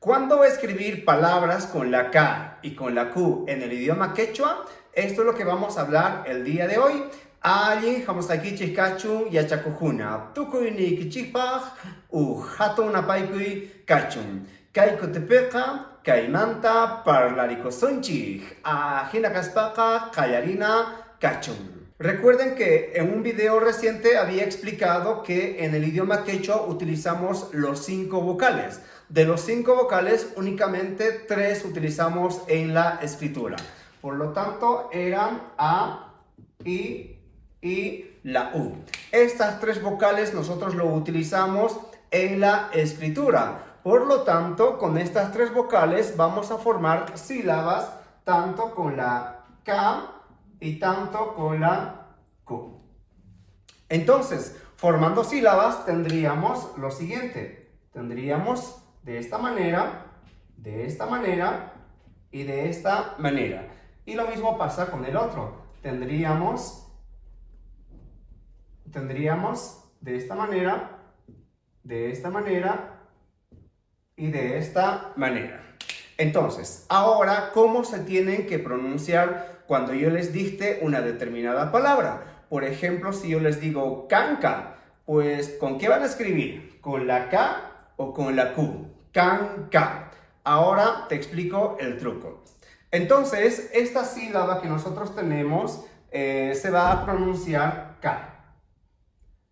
¿Cuándo escribir palabras con la K y con la Q en el idioma quechua? Esto es lo que vamos a hablar el día de hoy. Allí, hamostaki chikachun yachakujuna. Tukuyni kichipaj, hatun apaykui kachun. Kaikutepeqa, kaimanta parlaricosonchij. Ajinakaspaka, kayarina kachun. Recuerden que en un video reciente había explicado que en el idioma quechua utilizamos los 5 vocales. De los 5 vocales, únicamente 3 utilizamos en la escritura. Por lo tanto, eran A, I y la U. Estas 3 vocales nosotros lo utilizamos en la escritura. Por lo tanto, con estas 3 vocales vamos a formar sílabas tanto con la K y tanto con la Q. Entonces, formando sílabas tendríamos lo siguiente. Tendríamos de esta manera y de esta manera. Y lo mismo pasa con el otro. Tendríamos de esta manera y de esta manera. Entonces, ahora, ¿cómo se tienen que pronunciar cuando yo les dicte una determinada palabra? Por ejemplo, si yo les digo canca, pues ¿con qué van a escribir? ¿Con la K o con la Q? Canca. Ahora te explico el truco. Entonces, esta sílaba que nosotros tenemos se va a pronunciar K.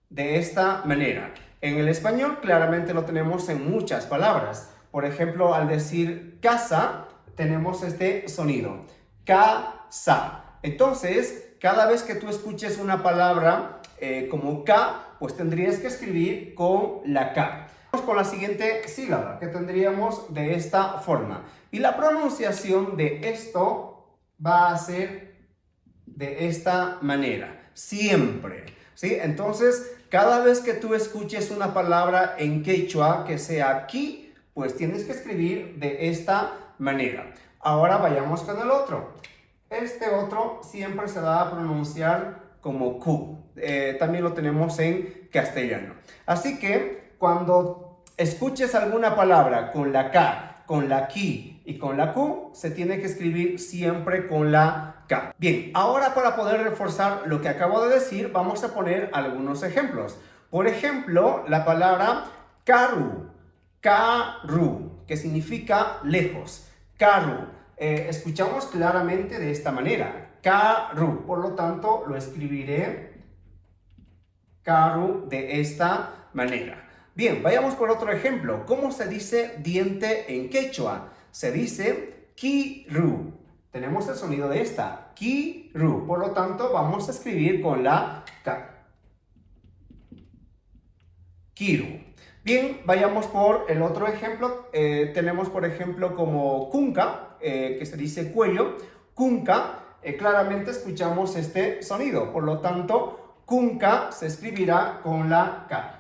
De esta manera. En el español claramente lo tenemos en muchas palabras. Por ejemplo, al decir casa, tenemos este sonido. Casa. Entonces, cada vez que tú escuches una palabra como K, pues tendrías que escribir con la K. Vamos con la siguiente sílaba, que tendríamos de esta forma. Y la pronunciación de esto va a ser de esta manera. Siempre. ¿Sí? Entonces, cada vez que tú escuches una palabra en quechua que sea aquí, pues tienes que escribir de esta manera. Ahora vayamos con el otro. Este otro siempre se va a pronunciar como Q. También lo tenemos en castellano. Así que cuando escuches alguna palabra con la K, con la Ki y con la Q, se tiene que escribir siempre con la K. Bien, ahora para poder reforzar lo que acabo de decir, vamos a poner algunos ejemplos. Por ejemplo, la palabra carru. Carru, que significa lejos. Carru. Escuchamos claramente de esta manera. Carru. Por lo tanto, lo escribiré carru de esta manera. Bien, vayamos por otro ejemplo. ¿Cómo se dice diente en quechua? Se dice kiru. Tenemos el sonido de esta. Kiru. Por lo tanto, vamos a escribir con la K. Kiru. Bien, vayamos por el otro ejemplo. Tenemos, por ejemplo, como kunka, que se dice cuello. Kunka, claramente escuchamos este sonido. Por lo tanto, kunka se escribirá con la K.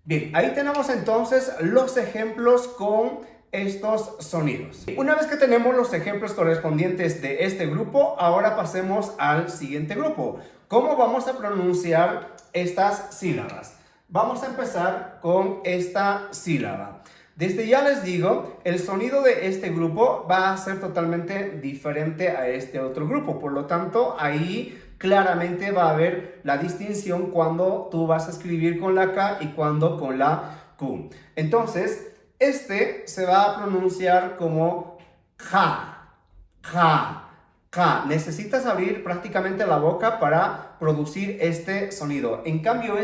Bien, ahí tenemos entonces los ejemplos con estos sonidos. Una vez que tenemos los ejemplos correspondientes de este grupo, ahora pasemos al siguiente grupo. ¿Cómo vamos a pronunciar estas sílabas? Vamos a empezar con esta sílaba. Desde ya les digo, el sonido de este grupo va a ser totalmente diferente a este otro grupo. Por lo tanto, ahí claramente va a haber la distinción cuando tú vas a escribir con la K y cuando con la Q. Entonces, este se va a pronunciar como ja, ja, ja. Necesitas abrir prácticamente la boca para producir este sonido. En cambio,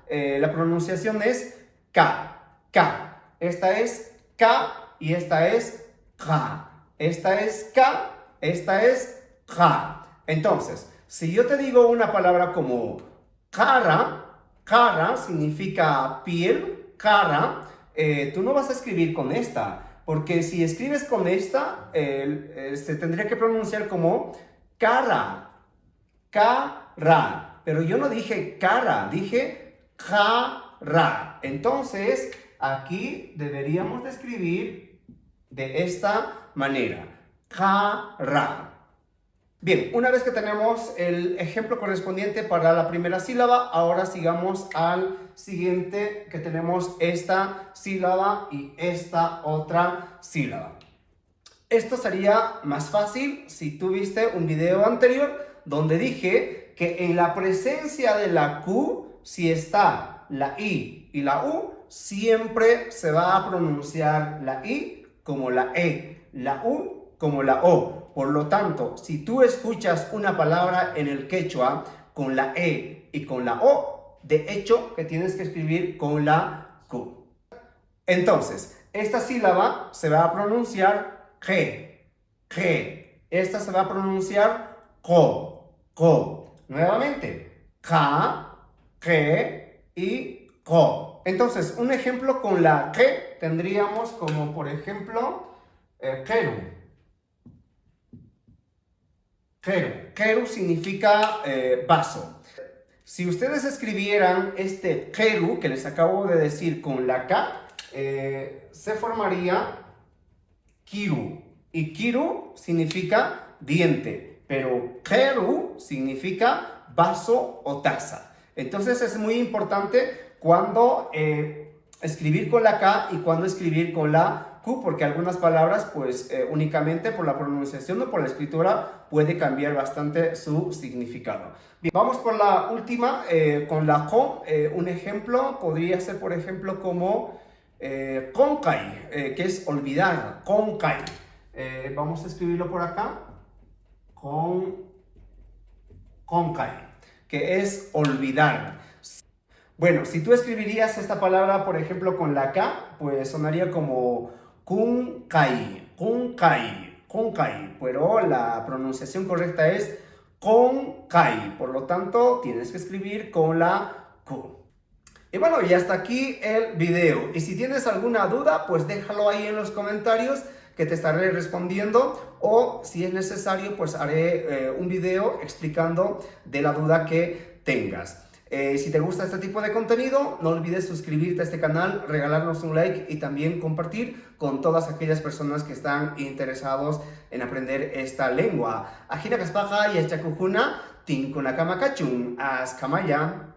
la pronunciación es K, K. Esta es K y esta es ja. Esta es K, esta es ja. Entonces, si yo te digo una palabra como cara, cara significa piel, cara, tú no vas a escribir con esta, porque si escribes con esta, se tendría que pronunciar como cara, cara, pero yo no dije cara, dije cara. Entonces, aquí deberíamos de escribir de esta manera, cara. Bien, una vez que tenemos el ejemplo correspondiente para la primera sílaba, ahora sigamos al siguiente, que tenemos esta sílaba y esta otra sílaba. Esto sería más fácil si tú viste un video anterior donde dije que en la presencia de la Q, si está la I y la U, siempre se va a pronunciar la I como la E, la U como la O. Por lo tanto, si tú escuchas una palabra en el quechua con la E y con la O, de hecho que tienes que escribir con la Q. Entonces, esta sílaba se va a pronunciar G, G. Esta se va a pronunciar co, co. Nuevamente, K, G y co. Entonces, un ejemplo con la G tendríamos como, por ejemplo, Keru. Keru. Keru significa vaso. Si ustedes escribieran este Keru que les acabo de decir con la K, se formaría Kiru. Y Kiru significa diente, pero Keru significa vaso o taza. Entonces es muy importante cuando escribir con la K y cuando escribir con la Q, porque algunas palabras, pues únicamente por la pronunciación o por la escritura puede cambiar bastante su significado. Bien, vamos por la última, con la J. Un ejemplo podría ser, por ejemplo, como konkai, que es olvidar, konkai. Vamos a escribirlo por acá, konkai, que es olvidar. Bueno, si tú escribirías esta palabra, por ejemplo, con la K, pues sonaría como kunkai, kunkai, kunkai, pero la pronunciación correcta es konkai, por lo tanto, tienes que escribir con la Q. Y bueno, y hasta aquí el video. Y si tienes alguna duda, pues déjalo ahí en los comentarios que te estaré respondiendo, o si es necesario, pues haré un video explicando de la duda que tengas. Si te gusta este tipo de contenido, no olvides suscribirte a este canal, regalarnos un like y también compartir con todas aquellas personas que están interesados en aprender esta lengua. Ajina kaspaja y echakujuna, tinkunakamacachun, askamaya.